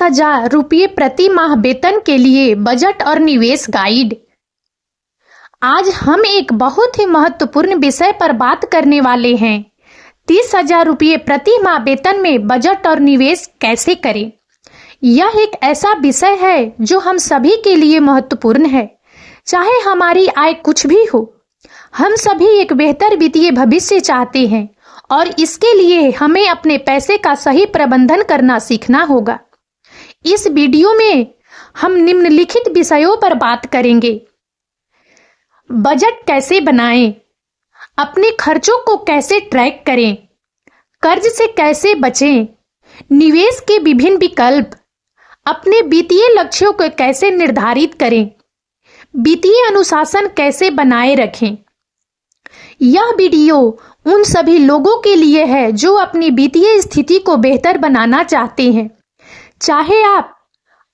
30,000 रुपये प्रति माह वेतन के लिए बजट और निवेश गाइड। आज हम एक बहुत ही महत्वपूर्ण विषय पर बात करने वाले हैं। 30,000 रुपये प्रति माह वेतन में बजट और निवेश कैसे करें। यह एक ऐसा विषय है जो हम सभी के लिए महत्वपूर्ण है, चाहे हमारी आय कुछ भी हो। हम सभी एक बेहतर वित्तीय भविष्य चाहते हैं और इसके लिए हमें अपने पैसे का सही प्रबंधन करना सीखना होगा। इस वीडियो में हम निम्नलिखित विषयों पर बात करेंगे। बजट कैसे बनाएं, अपने खर्चों को कैसे ट्रैक करें, कर्ज से कैसे बचें, निवेश के विभिन्न विकल्प, अपने वित्तीय लक्ष्यों को कैसे निर्धारित करें, वित्तीय अनुशासन कैसे बनाए रखें। यह वीडियो उन सभी लोगों के लिए है जो अपनी वित्तीय स्थिति को बेहतर बनाना चाहते हैं, चाहे आप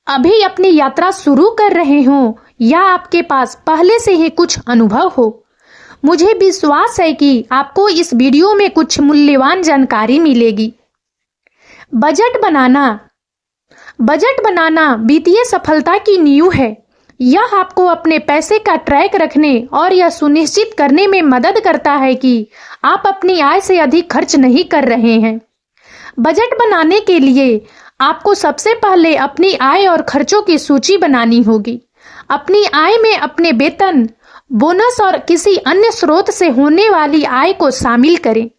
अभी अपनी यात्रा शुरू कर रहे हों या आपके पास पहले से ही कुछ अनुभव हो। मुझे विश्वास है कि आपको इस वीडियो में कुछ मूल्यवान जानकारी मिलेगी। बजट बनाना वित्तीय सफलता की नींव है। यह आपको अपने पैसे का ट्रैक रखने और यह सुनिश्चित करने में मदद करता है कि आप अपनी आय से अधिक खर्च नहीं कर रहे हैं। बजट बनाने के लिए आपको सबसे पहले अपनी आय और खर्चों की सूची बनानी होगी। अपनी आय में अपने वेतन, बोनस और किसी अन्य स्रोत से होने वाली आय को शामिल करें।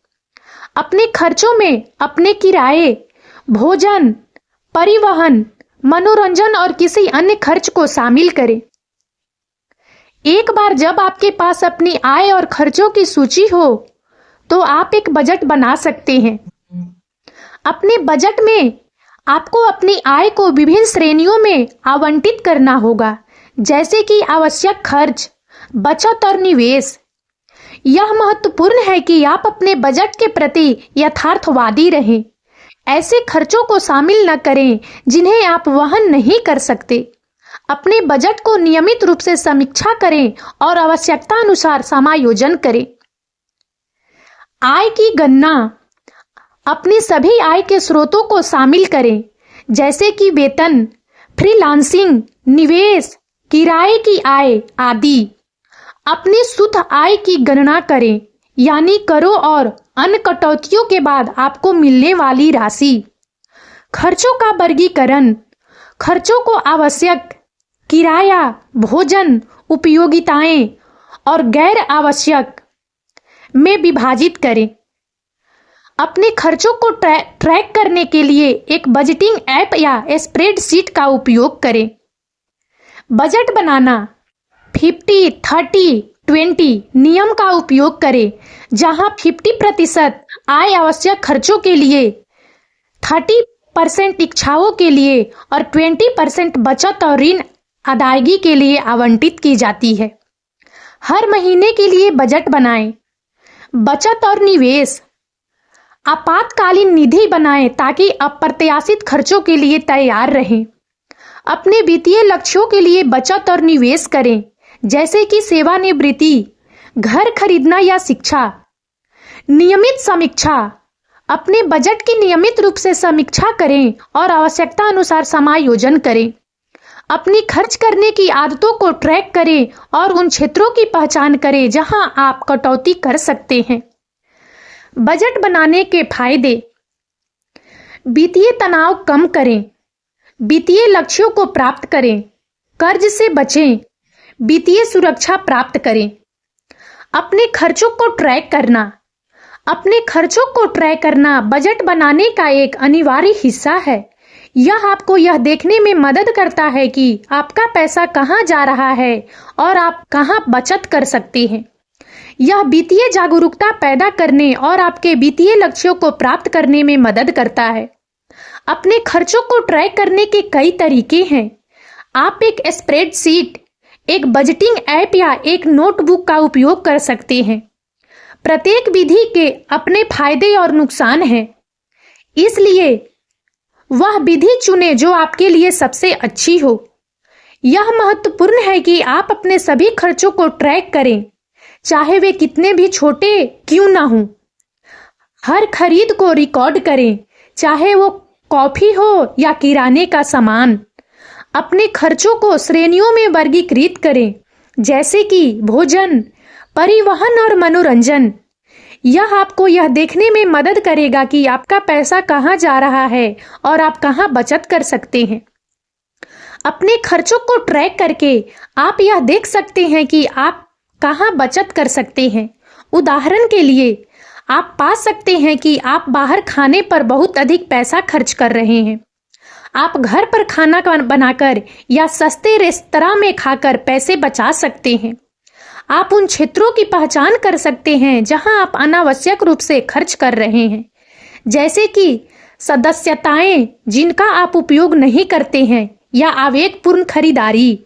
अपने खर्चों में अपने किराए, भोजन, परिवहन, मनोरंजन और किसी अन्य खर्च को शामिल करें। एक बार जब आपके पास अपनी आय और खर्चों की सूची हो तो आप एक बजट बना सकते हैं। अपने बजट में आपको अपनी आय को विभिन्न श्रेणियों में आवंटित करना होगा, जैसे कि आवश्यक खर्च, बचत और निवेश। यह महत्वपूर्ण है कि आप अपने बजट के प्रति यथार्थवादी रहें। ऐसे खर्चों को शामिल न करें जिन्हें आप वहन नहीं कर सकते। अपने बजट को नियमित रूप से समीक्षा करें और आवश्यकता अनुसार समायोजन करें। आय की गणना, अपनी सभी आय के स्रोतों को शामिल करें, जैसे कि वेतन, फ्रीलांसिंग, निवेश, किराए की आय आदि। अपनी शुद्ध आय की गणना करें, यानी करों और अन्य कटौतियों के बाद आपको मिलने वाली राशि। खर्चों का वर्गीकरण, खर्चों को आवश्यक, किराया, भोजन, उपयोगिताएं और गैर आवश्यक में विभाजित करें। अपने खर्चों को ट्रैक करने के लिए एक बजटिंग ऐप या स्प्रेडशीट का उपयोग करें। बजट बनाना 50-30-20 नियम का उपयोग करें, जहां 50% आय आवश्यक खर्चों के लिए, 30% इच्छाओं के लिए और 20% बचत और ऋण अदायगी के लिए आवंटित की जाती है। हर महीने के लिए बजट बनाएं। बचत और निवेश, आपातकालीन निधि बनाएं ताकि अप्रत्याशित खर्चों के लिए तैयार रहें। अपने वित्तीय लक्ष्यों के लिए बचत और निवेश करें, जैसे कि सेवानिवृत्ति, घर खरीदना या शिक्षा। नियमित समीक्षा, अपने बजट की नियमित रूप से समीक्षा करें और आवश्यकता अनुसार समायोजन करें। अपनी खर्च करने की आदतों को ट्रैक करें और उन क्षेत्रों की पहचान करें जहां आप कटौती कर सकते हैं। बजट बनाने के फायदे, वित्तीय तनाव कम करें, वित्तीय लक्ष्यों को प्राप्त करें, कर्ज से बचें, वित्तीय सुरक्षा प्राप्त करें। अपने खर्चों को ट्रैक करना, अपने खर्चों को ट्रैक करना बजट बनाने का एक अनिवार्य हिस्सा है। यह आपको यह देखने में मदद करता है कि आपका पैसा कहां जा रहा है और आप कहां बचत कर सकते हैं। यह वित्तीय जागरूकता पैदा करने और आपके वित्तीय लक्ष्यों को प्राप्त करने में मदद करता है। अपने खर्चों को ट्रैक करने के कई तरीके हैं। आप एक स्प्रेडशीट, एक बजटिंग ऐप या एक नोटबुक का उपयोग कर सकते हैं। प्रत्येक विधि के अपने फायदे और नुकसान हैं, इसलिए वह विधि चुनें जो आपके लिए सबसे अच्छी हो। यह महत्वपूर्ण है कि आप अपने सभी खर्चों को ट्रैक करें, चाहे वे कितने भी छोटे क्यों ना हों। हर खरीद को रिकॉर्ड करें, चाहे वो कॉफी हो या किराने का सामान। अपने खर्चों को श्रेणियों में वर्गीकृत करें, जैसे कि भोजन, परिवहन और मनोरंजन। यह आपको यह देखने में मदद करेगा कि आपका पैसा कहाँ जा रहा है और आप कहाँ बचत कर सकते हैं। अपने खर्चों को ट्रैक करके आप यह देख सकते हैं कि आप कहाँ बचत कर सकते हैं। उदाहरण के लिए, आप पा सकते हैं कि आप बाहर खाने पर बहुत अधिक पैसा खर्च कर रहे हैं। आप घर पर खाना बनाकर या सस्ते रेस्तरां में खाकर पैसे बचा सकते हैं। आप उन क्षेत्रों की पहचान कर सकते हैं जहां आप अनावश्यक रूप से खर्च कर रहे हैं, जैसे कि सदस्यताएं जिनका आप उपयोग नहीं करते हैं या आवेगपूर्ण खरीदारी।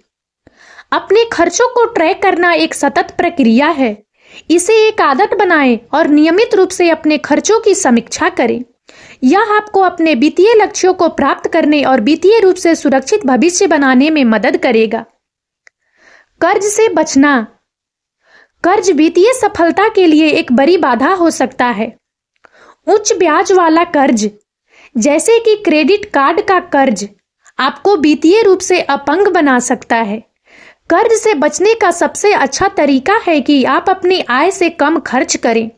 अपने खर्चों को ट्रैक करना एक सतत प्रक्रिया है। इसे एक आदत बनाएं और नियमित रूप से अपने खर्चों की समीक्षा करें। यह आपको अपने वित्तीय लक्ष्यों को प्राप्त करने और वित्तीय रूप से सुरक्षित भविष्य बनाने में मदद करेगा। कर्ज से बचना। कर्ज वित्तीय सफलता के लिए एक बड़ी बाधा हो सकता है। उच्च ब्याज वाला कर्ज, जैसे कि क्रेडिट कार्ड का कर्ज, आपको वित्तीय रूप से अपंग बना सकता है। कर्ज से बचने का सबसे अच्छा तरीका है कि आप अपनी आय से कम खर्च करें।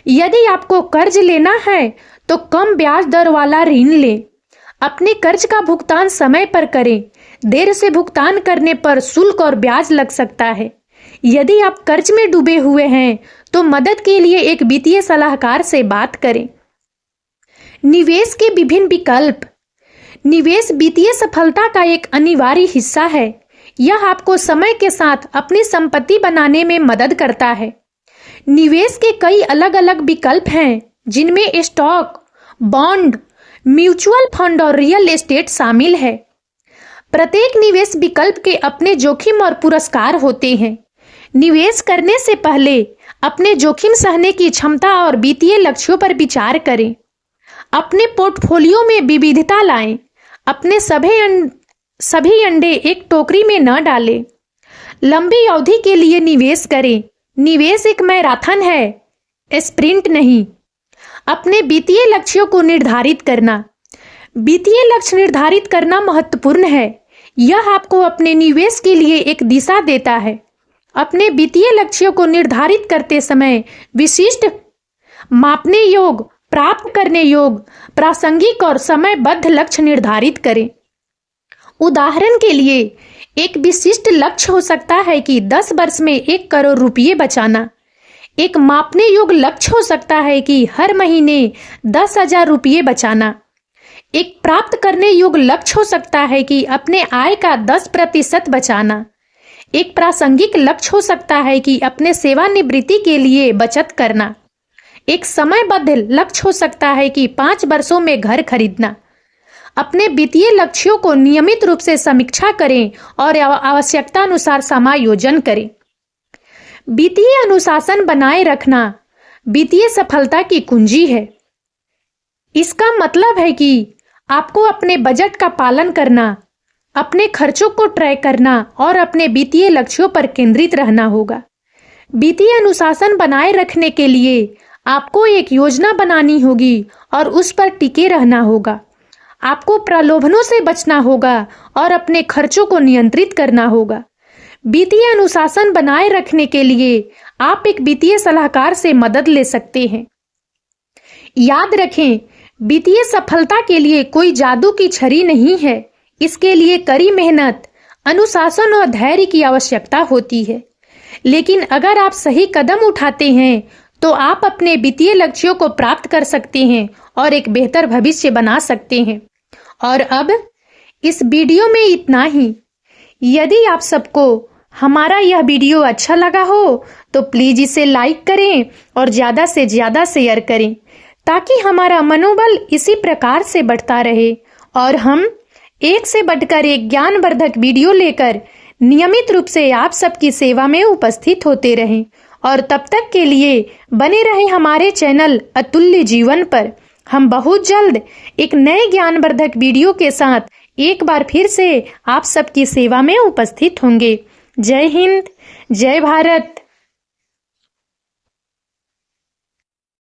यदि आपको कर्ज लेना है तो कम ब्याज दर वाला ऋण लें। अपने कर्ज का भुगतान समय पर करें। देर से भुगतान करने पर शुल्क और ब्याज लग सकता है। यदि आप कर्ज में डूबे हुए हैं तो मदद के लिए एक वित्तीय सलाहकार से बात करें। निवेश के विभिन्न विकल्प। निवेश वित्तीय सफलता का एक अनिवार्य हिस्सा है। यह आपको समय के साथ अपनी संपत्ति बनाने में मदद करता है। निवेश के कई अलग अलग विकल्प हैं, जिनमें स्टॉक, बॉन्ड, म्यूचुअल फंड और रियल एस्टेट शामिल है। प्रत्येक निवेश विकल्प के अपने जोखिम और पुरस्कार होते हैं। निवेश करने से पहले अपने जोखिम सहने की क्षमता और वित्तीय लक्ष्यों पर विचार करें। अपने पोर्टफोलियो में विविधता लाएं। अपने सभी अंडे एक टोकरी में न डालें। लंबी अवधि के लिए निवेश करें। निवेश एक मैराथन है, स्प्रिंट नहीं। अपने वित्तीय लक्ष्यों को निर्धारित करना। वित्तीय लक्ष्य निर्धारित करना महत्वपूर्ण है। यह आपको अपने निवेश के लिए एक दिशा देता है। अपने वित्तीय लक्ष्यों को निर्धारित करते समय विशिष्ट, मापने योग्य, प्राप्त करने योग्य, प्रासंगिक और समयबद्ध लक्ष्य निर्धारित करें। उदाहरण के लिए, एक विशिष्ट लक्ष्य हो सकता है कि 10 वर्ष में 1 करोड़ रुपये बचाना। एक मापने योग्य लक्ष्य हो सकता है कि हर महीने 10,000 रुपये बचाना। एक प्राप्त करने योग्य लक्ष्य हो सकता है कि अपने आय का 10% बचाना। एक प्रासंगिक लक्ष्य हो सकता है कि अपने सेवानिवृत्ति के लिए बचत करना। एक समयबद्ध लक्ष्य हो सकता है कि 5 वर्षों में घर खरीदना। अपने वित्तीय लक्ष्यों को नियमित रूप से समीक्षा करें और आवश्यकता अनुसार समायोजन करें। वित्तीय अनुशासन बनाए रखना वित्तीय सफलता की कुंजी है। इसका मतलब है कि आपको अपने बजट का पालन करना, अपने खर्चों को ट्रैक करना और अपने वित्तीय लक्ष्यों पर केंद्रित रहना होगा। वित्तीय अनुशासन बनाए रखने के लिए आपको एक योजना बनानी होगी और उस पर टिके रहना होगा। आपको प्रलोभनों से बचना होगा और अपने खर्चों को नियंत्रित करना होगा। वित्तीय अनुशासन बनाए रखने के लिए आप एक वित्तीय सलाहकार से मदद ले सकते हैं। याद रखें, वित्तीय सफलता के लिए कोई जादू की छड़ी नहीं है। इसके लिए कड़ी मेहनत, अनुशासन और धैर्य की आवश्यकता होती है। लेकिन अगर आप सही कदम उठाते हैं तो आप अपने वित्तीय लक्ष्यों को प्राप्त कर सकते हैं और एक बेहतर भविष्य बना सकते हैं। और अब इस वीडियो में इतना ही। यदि आप सबको हमारा यह वीडियो अच्छा लगा हो तो प्लीज इसे लाइक करें और ज्यादा से ज्यादा शेयर करें, ताकि हमारा मनोबल इसी प्रकार से बढ़ता रहे और हम एक से बढ़कर एक ज्ञानवर्धक वीडियो लेकर नियमित रूप से आप सबकी सेवा में उपस्थित होते रहें। और तब तक के लिए बने रहें हमारे चैनल अतुल्य जीवन पर। हम बहुत जल्द एक नए ज्ञानवर्धक वीडियो के साथ एक बार फिर से आप सबकी सेवा में उपस्थित होंगे। जय हिंद, जय भारत।